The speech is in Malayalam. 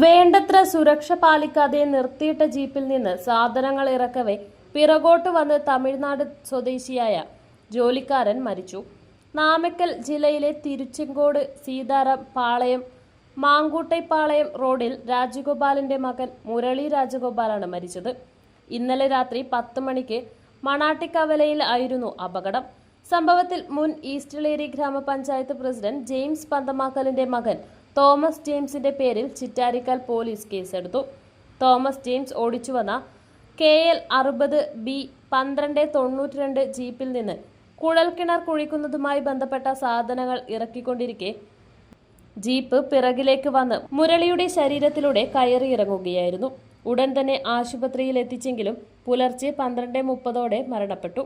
വേണ്ടത്ര സുരക്ഷ പാലിക്കാതെ നിർത്തിയിട്ട ജീപ്പിൽ നിന്ന് സാധനങ്ങൾ ഇറക്കവേ പിറകോട്ട് വന്ന് തമിഴ്നാട് സ്വദേശിയായ ജോലിക്കാരൻ മരിച്ചു. നാമക്കൽ ജില്ലയിലെ തിരുച്ചെങ്കോട് സീതാറാം പാളയം മാങ്കൂട്ടൈപ്പാളയം റോഡിൽ രാജഗോപാലിന്റെ മകൻ മുരളി രാജഗോപാലാണ് മരിച്ചത്. ഇന്നലെ രാത്രി 10 മണിക്ക് മണാട്ടിക്കവലയിൽ ആയിരുന്നു അപകടം. സംഭവത്തിൽ മുൻ ഈസ്റ്റ്ലേരി ഗ്രാമപഞ്ചായത്ത് പ്രസിഡന്റ് ജെയിംസ് പന്തമാക്കലിന്റെ മകൻ തോമസ് ജെയിംസിന്റെ പേരിൽ ചിറ്റാരിക്കാൽ പോലീസ് കേസെടുത്തു. തോമസ് ജെയിംസ് ഓടിച്ചുവന്ന KL 60B 1292 ജീപ്പിൽ നിന്ന് കുഴൽക്കിണർ കുഴിക്കുന്നതുമായി ബന്ധപ്പെട്ട സാധനങ്ങൾ ഇറക്കിക്കൊണ്ടിരിക്കെ ജീപ്പ് പിറകിലേക്ക് വന്ന് മുരളിയുടെ ശരീരത്തിലൂടെ കയറിയിറങ്ങുകയായിരുന്നു. ഉടൻ തന്നെ ആശുപത്രിയിൽ എത്തിച്ചെങ്കിലും പുലർച്ചെ 12:30 മരണപ്പെട്ടു.